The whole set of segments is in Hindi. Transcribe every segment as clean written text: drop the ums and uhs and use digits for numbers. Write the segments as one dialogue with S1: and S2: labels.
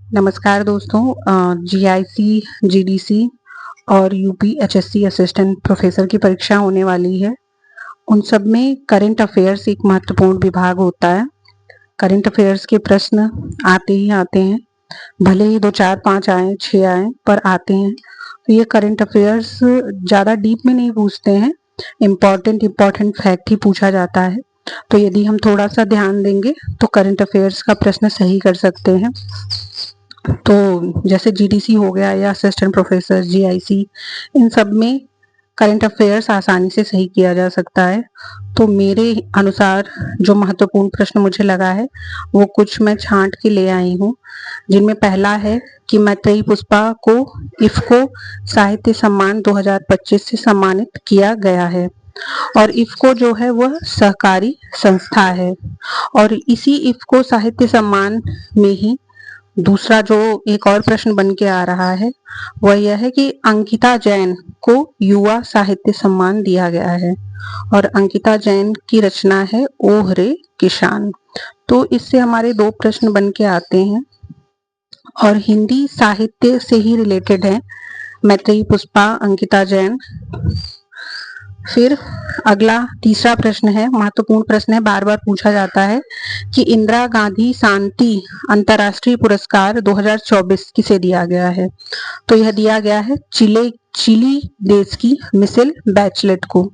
S1: नमस्कार दोस्तों। जीआईसी, जीडीसी और यूपी एचएससी असिस्टेंट प्रोफेसर की परीक्षा होने वाली है। उन सब में करंट अफेयर्स एक महत्वपूर्ण विभाग होता है। करंट अफेयर्स के प्रश्न आते ही आते हैं, भले ही 2 4 5 आए 6 आए पर आते हैं। तो ये करंट अफेयर्स ज़्यादा डीप में नहीं पूछते हैं, इम्पॉर्टेंट फैक्ट ही पूछा जाता है। तो यदि हम थोड़ा सा ध्यान देंगे तो करंट अफेयर्स का प्रश्न सही कर सकते हैं। तो जैसे जीडीसी हो गया या असिस्टेंट प्रोफेसर, जीआईसी, इन सब में करंट अफेयर्स आसानी से सही किया जा सकता है। तो मेरे अनुसार जो महत्वपूर्ण प्रश्न मुझे लगा है वो कुछ मैं छांट के ले आई हूँ, जिनमें पहला है कि मैत्रेयी पुष्पा को इफ्को साहित्य सम्मान 2025 से सम्मानित किया गया है। और इफ्को जो है वह सहकारी संस्था है। और इसी इफ्को साहित्य सम्मान में ही दूसरा जो एक और प्रश्न बन के आ रहा है वह यह है कि अंकिता जैन को युवा साहित्य सम्मान दिया गया है। और अंकिता जैन की रचना है ओह रे किसान। तो इससे हमारे 2 प्रश्न बन के आते हैं और हिंदी साहित्य से ही रिलेटेड है, मैत्रेयी पुष्पा, अंकिता जैन। फिर अगला तीसरा प्रश्न है, महत्वपूर्ण प्रश्न है, बार बार पूछा जाता है कि इंदिरा गांधी शांति अंतर्राष्ट्रीय पुरस्कार 2024 किसे दिया गया है। तो यह दिया गया है चिली देश की मिशेल बैचलेट को।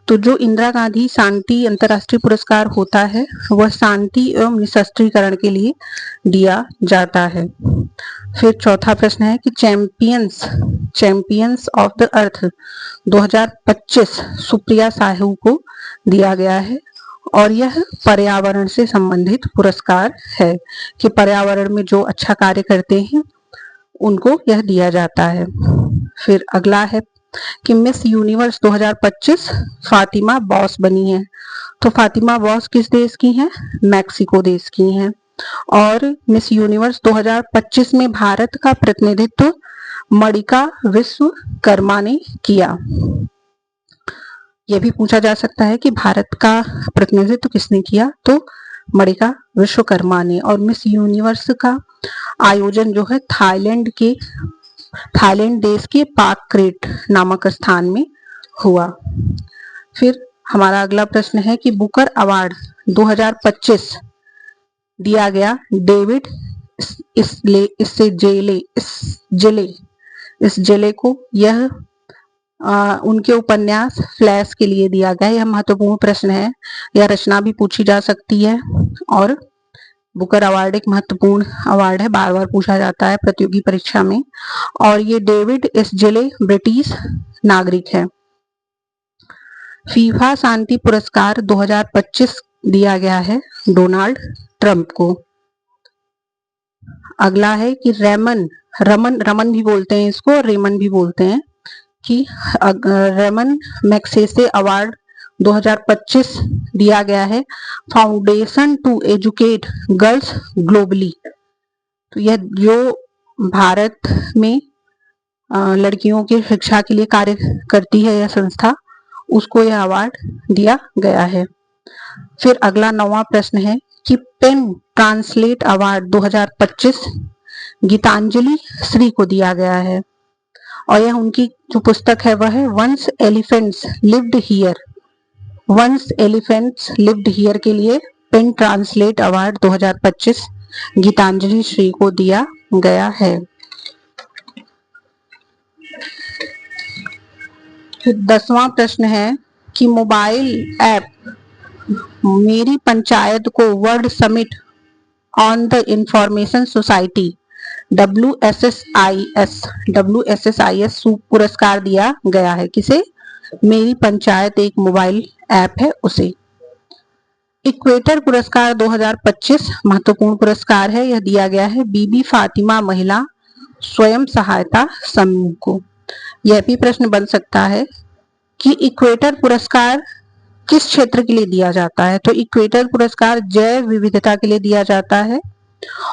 S1: तो जो इंदिरा गांधी शांति अंतर्राष्ट्रीय पुरस्कार होता है वह शांति एवं निशस्त्रीकरण के लिए दिया जाता है। फिर चौथा प्रश्न है कि champions of the earth 2025 Supriya Sahu को दिया गया है। और यह पर्यावरण से संबंधित पुरस्कार है कि पर्यावरण में जो अच्छा कार्य करते हैं उनको यह दिया जाता है। फिर अगला है कि मिस यूनिवर्स 2025 फातिमा बॉस बनी है। तो फातिमा बॉस किस देश की हैं? मैक्सिको देश की हैं। और मिस यूनिवर्स 2025 में भारत का प्रतिनिधित्व मणिका विश्वकर्मा ने किया। यह भी पूछा जा सकता है कि भारत का प्रतिनिधित्व किसने किया, तो मणिका विश्वकर्मा ने। और मिस यूनिवर्स का आयोजन जो है थाईलैंड देश के पाकक्रेट नामक स्थान में हुआ। फिर हमारा अगला प्रश्न है कि बुकर अवार्ड 2025 दिया गया डेविड जेले को। यह उनके उपन्यास फ्लैश के लिए दिया गया। यह महत्वपूर्ण प्रश्न है, यह रचना भी पूछी जा सकती है। और बुकर अवार्ड एक महत्वपूर्ण अवार्ड है, बार बार पूछा जाता है प्रतियोगी परीक्षा में। और ये डेविड एस जेले ब्रिटिश नागरिक है। फीफा शांति पुरस्कार 2025 दिया गया है डोनाल्ड ट्रंप को। अगला है कि रमन भी बोलते हैं इसको और रेमन भी बोलते हैं, कि रेमन मैग्सेसे अवार्ड 2025 दिया गया है foundation to educate girls globally. तो यह जो भारत में लड़कियों की शिक्षा के लिए कार्य करती है यह संस्था, उसको यह अवार्ड दिया गया है। फिर अगला 9वां प्रश्न है कि pen translate award 2025 Geetanjali Shree को दिया गया है। और यह उनकी जो पुस्तक है वह है वंस एलिफेंट्स लिव्ड हियर के लिए pen translate award 2025 Geetanjali Shree को दिया गया है। फिर 10वां प्रश्न है कि मोबाइल ऐप मेरी पंचायत को world summit on the information society WSSIS पुरस्कार दिया गया है किसे? मेरी पंचायत एक मोबाइल ऐप है उसे। इक्वेटर पुरस्कार 2025 महत्वपूर्ण पुरस्कार है, यह दिया गया है बीबी फातिमा महिला स्वयं सहायता समूह को। यह भी प्रश्न बन सकता है कि इक्वेटर पुरस्कार किस क्षेत्र के लिए दिया जाता है। तो इक्वेटर पुरस्कार जैव विविधता के लिए दिया जाता है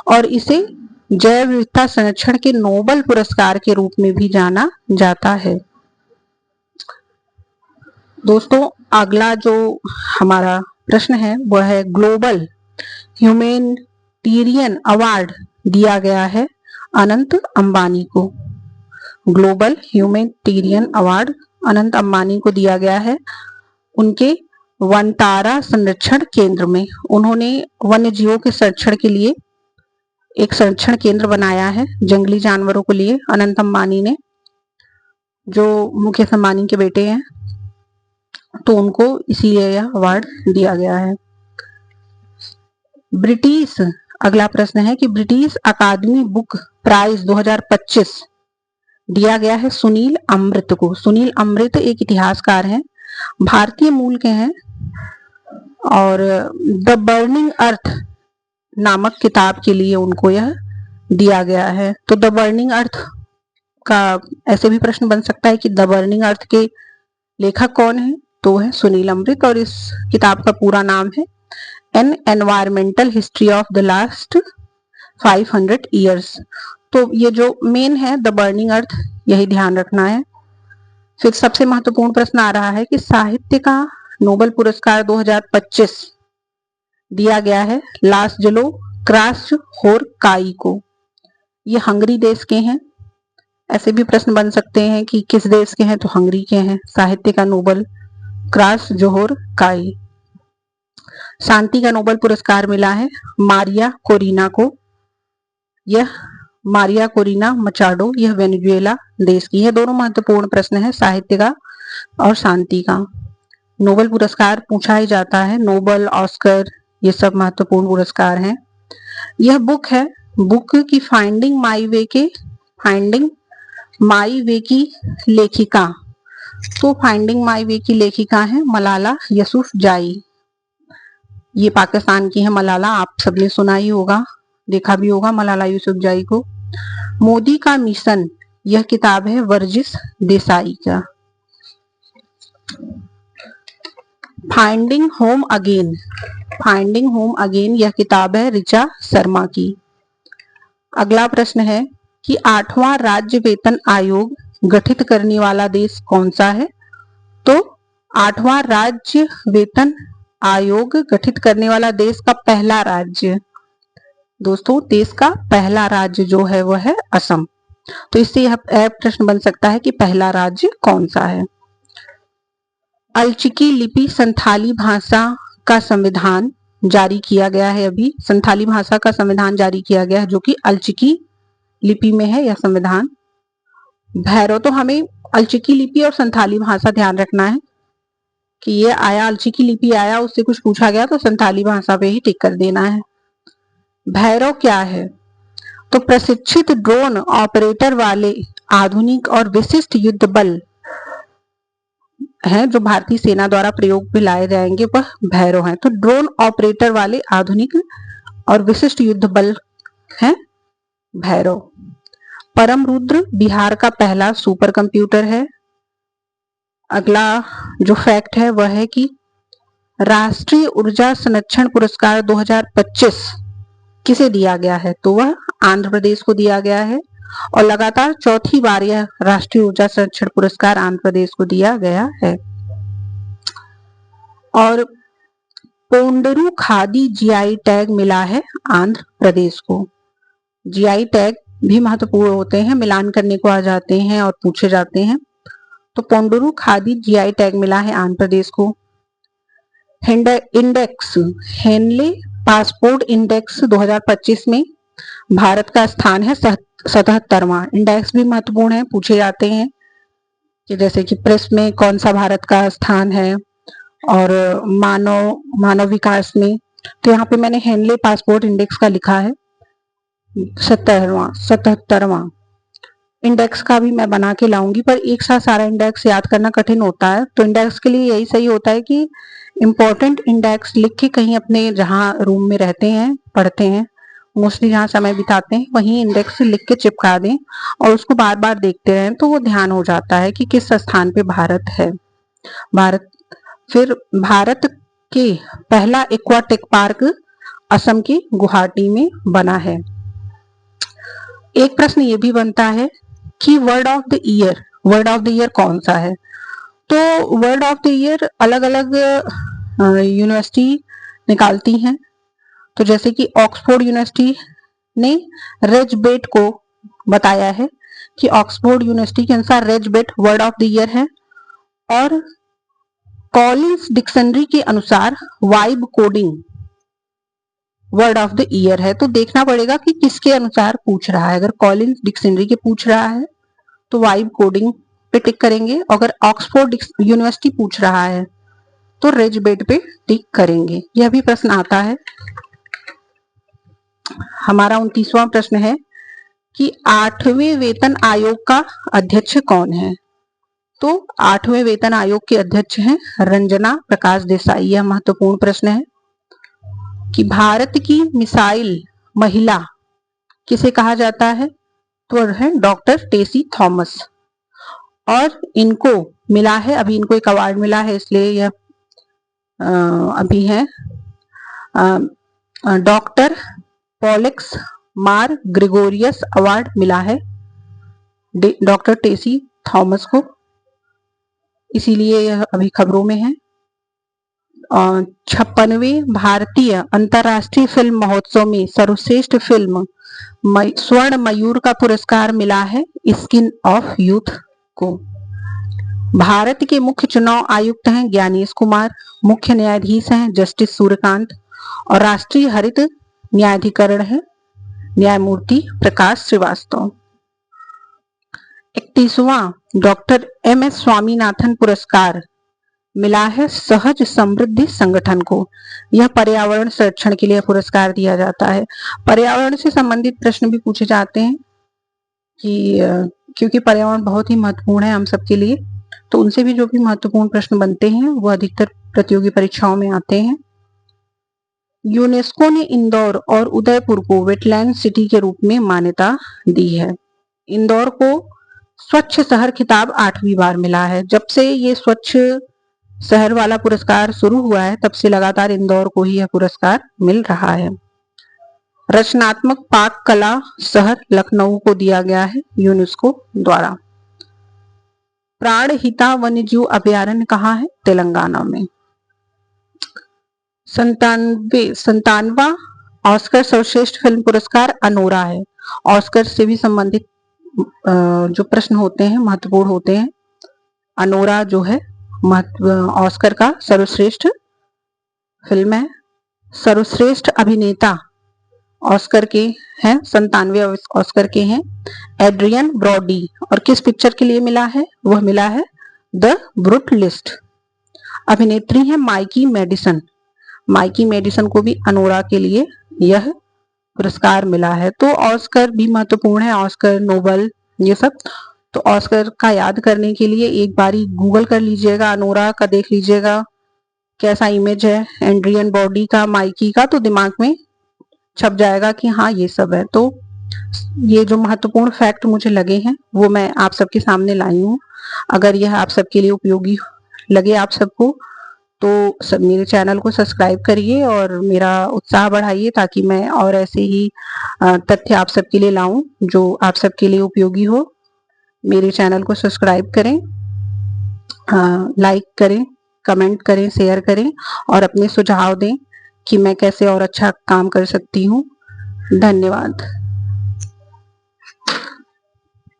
S1: और इसे जैव विविधता संरक्षण के नोबेल पुरस्कार के रूप में भी जाना जाता है। दोस्तों अगला जो हमारा प्रश्न है वह है ग्लोबल ह्यूमैनिटेरियन अवार्ड दिया गया है अनंत अंबानी को। Global humanitarian award Anant Ambani को दिया गया है उनके वनतारा संरक्षण केंद्र में। उन्होंने वन्य जीवों के संरक्षण के लिए एक संरक्षण केंद्र बनाया है जंगली जानवरों के लिए। अनंत अंबानी ने, जो मुकेश अंबानी के बेटे हैं, तो उनको इसीलिए यह अवार्ड दिया गया है। ब्रिटिश, अगला प्रश्न है कि ब्रिटिश अकादमी बुक प्राइज 2025 दिया गया है सुनील अमृत को। सुनील अमृत एक इतिहासकार हैं, भारतीय मूल के हैं और द बर्निंग अर्थ नामक किताब के लिए उनको यह दिया गया है। तो द बर्निंग अर्थ का ऐसे भी प्रश्न बन सकता है कि द बर्निंग अर्थ के लेखक कौन है, तो है सुनील अमृत और इस किताब का पूरा नाम है N environmental history of the last 500 years. तो ये जो मेन है द बर्निंग अर्थ, यही ध्यान रखना है। फिर सबसे महत्वपूर्ण प्रश्न आ रहा है कि साहित्य का नोबेल पुरस्कार 2025 दिया गया है लास्लो क्रास्होरकाई को। ये हंगरी देश के हैं। ऐसे भी प्रश्न बन सकते हैं कि किस देश के हैं, तो हंगरी के हैं। साहित्य का नोबेल क्रास्होरकाई। शांति का नोबेल पुरस्कार मिला है मारिया कोरिना को। यह मारिया कोरिना मचाडो, यह वेनेजुएला देश की है। दोनों महत्वपूर्ण प्रश्न है, साहित्य का और शांति का। नोबेल पुरस्कार पूछा ही जाता है, नोबेल, ऑस्कर, ये सब महत्वपूर्ण पुरस्कार हैं। यह बुक है, बुक की फाइंडिंग माई वे की लेखिका, तो फाइंडिंग माई वे की लेखिका है मलाला यूसुफजाई। ये पाकिस्तान की है मलाला, आप सबने सुना ही होगा, देखा भी होगा मलाला यूसुफजाई को। मोदी का मिशन, यह किताब है वर्जिश देसाई का। फाइंडिंग होम अगेन, यह किताब है ऋचा शर्मा की। अगला प्रश्न है कि 8वां राज्य वेतन आयोग गठित करने वाला देश कौन सा है, तो 8वां राज्य वेतन आयोग गठित करने वाला देश का पहला राज्य, दोस्तों देश का पहला राज्य जो है वह है असम। तो इससे यह प्रश्न बन सकता है कि पहला राज्य कौन सा है। अलचिकी लिपि संथाली भाषा का संविधान जारी किया गया है। अभी संथाली भाषा का संविधान जारी किया गया है जो कि अलचिकी लिपि में है यह संविधान। भैरव, तो हमें अलचिकी लिपि और संथाली भाषा ध्यान रखना है कि ये आया, अलचिकी लिपि आया, उससे कुछ पूछा गया तो संथाली भाषा पे ही टिक कर देना है। भैरव क्या है, तो प्रशिक्षित ड्रोन ऑपरेटर वाले आधुनिक और विशिष्ट युद्ध बल हैं जो भारतीय सेना द्वारा प्रयोग में लाए जाएंगे, वह भैरव हैं। तो ड्रोन ऑपरेटर वाले आधुनिक और विशिष्ट युद्ध बल हैं भैरव। परम रुद्र बिहार का पहला सुपर कंप्यूटर है। अगला जो फैक्ट है वह है कि राष्ट्रीय ऊर्जा संरक्षण पुरस्कार 2025 किसे दिया गया है, तो वह आंध्र प्रदेश को दिया गया है और लगातार चौथी बार यह राष्ट्रीय ऊर्जा संरक्षण पुरस्कार आंध्र प्रदेश को दिया गया है। और पोंडरू खादी जीआई टैग मिला है आंध्र प्रदेश को। जीआई टैग भी महत्वपूर्ण होते हैं, मिलान करने को आ जाते हैं और पूछे जाते हैं। तो पोंडरू खादी जीआई टैग मिला है आंध्र प्रदेश को। इंडेक्स, हेनले पासपोर्ट इंडेक्स 2025 में भारत का स्थान है 77वां। इंडेक्स भी महत्वपूर्ण है, पूछे जाते हैं कि जैसे कि प्रेस में कौन सा भारत का स्थान है और मानव विकास में। तो यहाँ पे मैंने हेनले पासपोर्ट इंडेक्स का लिखा है 77वां। इंडेक्स का भी मैं बना के लाऊंगी, पर एक साथ सारा इंडेक्स याद करना कठिन होता है। तो इंडेक्स के लिए यही सही होता है कि इम्पोर्टेंट इंडेक्स लिख के कहीं अपने जहाँ रूम में रहते हैं, पढ़ते हैं, मोस्टली जहाँ समय बिताते हैं, वहीं इंडेक्स लिख के चिपका दें और उसको बार बार देखते रहें, तो वो ध्यान हो जाता है कि किस स्थान पे भारत है। फिर भारत के पहला एक्वाटिक पार्क असम के गुवाहाटी में बना है। एक प्रश्न ये भी बनता है कि वर्ड ऑफ द ईयर कौन सा है, तो वर्ड ऑफ द ईयर अलग अलग यूनिवर्सिटी निकालती हैं। तो जैसे कि ऑक्सफोर्ड यूनिवर्सिटी ने रेजबेट को बताया है कि ऑक्सफोर्ड यूनिवर्सिटी के अनुसार रेजबेट वर्ड ऑफ द ईयर है और कॉलिंस डिक्शनरी के अनुसार vibe coding word of the year है। तो देखना पड़ेगा कि किसके अनुसार पूछ रहा है। अगर कॉलिंस डिक्शनरी के पूछ रहा है तो वाइब कोडिंग पे टिक करेंगे, अगर ऑक्सफोर्ड यूनिवर्सिटी पूछ रहा है तो रेजबेट पे टिक करेंगे। यह भी प्रश्न आता है। हमारा 29वां प्रश्न है कि 8वें वेतन आयोग का अध्यक्ष कौन है। तो 8वें वेतन आयोग के अध्यक्ष हैं रंजना प्रकाश देसाई। यह महत्वपूर्ण प्रश्न है कि भारत की मिसाइल महिला किसे कहा जाता है, तो है डॉक्टर टेसी थॉमस। और इनको मिला है, अभी इनको एक अवार्ड मिला है, इसलिए यह अभी है डॉक्टर पॉलिक्स मार ग्रेगोरियस अवार्ड मिला है डॉक्टर टेसी थॉमस को, इसीलिए यह अभी खबरों में है। 56वें भारतीय अंतर्राष्ट्रीय फिल्म महोत्सव में सर्वश्रेष्ठ फिल्म स्वर्ण मयूर का पुरस्कार मिला है स्किन ऑफ यूथ को। भारत के मुख्य चुनाव आयुक्त हैं ज्ञानेश कुमार, मुख्य न्यायाधीश हैं जस्टिस सूर्यकांत और राष्ट्रीय हरित न्यायाधिकरण है न्यायमूर्ति प्रकाश श्रीवास्तव। 31वां डॉक्टर MS स्वामीनाथन पुरस्कार मिला है सहज समृद्धि संगठन को। यह पर्यावरण संरक्षण के लिए पुरस्कार दिया जाता है। पर्यावरण से संबंधित प्रश्न भी पूछे जाते हैं कि क्योंकि पर्यावरण बहुत ही महत्वपूर्ण है हम सबके लिए, तो उनसे भी जो भी महत्वपूर्ण प्रश्न बनते हैं वो अधिकतर प्रतियोगी परीक्षाओं में आते हैं। यूनेस्को ने इंदौर और उदयपुर को वेटलैंड सिटी के रूप में मान्यता दी है। इंदौर को स्वच्छ शहर खिताब 8वीं बार मिला है। जब से ये स्वच्छ शहर वाला पुरस्कार शुरू हुआ है तब से लगातार इंदौर को ही यह पुरस्कार मिल रहा है। रचनात्मक पाक कला शहर लखनऊ को दिया गया है यूनेस्को द्वारा। प्राणहिता वन्यजीव अभयारण्य कहाँ है, तेलंगाना में। 97वां ऑस्कर सर्वश्रेष्ठ फिल्म पुरस्कार अनोरा है। ऑस्कर से भी संबंधित जो प्रश्न होते हैं महत्वपूर्ण होते हैं। अनोरा जो है ऑस्कर का सर्वश्रेष्ठ फिल्म है। सर्वश्रेष्ठ अभिनेता ऑस्कर के हैं 97 ऑस्कर के हैं एड्रियन ब्रॉडी। और किस पिक्चर के लिए मिला है, वह मिला है द ब्रूटलिस्ट। अभिनेत्री है माइकी मेडिसन। माइकी मेडिसन को भी अनोरा के लिए यह पुरस्कार मिला है। तो ऑस्कर भी महत्वपूर्ण है, ऑस्कर नोबल ये सब। तो ऑस्कर का याद करने के लिए एक बारी गूगल कर लीजिएगा, अनोरा का देख लीजिएगा कैसा इमेज है एड्रियन ब्रॉडी का, माइकी का, तो दिमाग में छप जाएगा कि हाँ ये सब है। तो ये जो महत्वपूर्ण फैक्ट मुझे लगे हैं वो मैं आप सबके सामने लाई हूँ। अगर यह आप सबके लिए उपयोगी लगे आप सबको तो मेरे चैनल को सब्सक्राइब करिए और मेरा उत्साह बढ़ाइए ताकि मैं और ऐसे ही तथ्य आप सबके लिए लाऊं जो आप सबके लिए उपयोगी हो। मेरे चैनल को सब्सक्राइब करें, लाइक करें, कमेंट करें, शेयर करें और अपने सुझाव दें कि मैं कैसे और अच्छा काम कर सकती हूँ। धन्यवाद।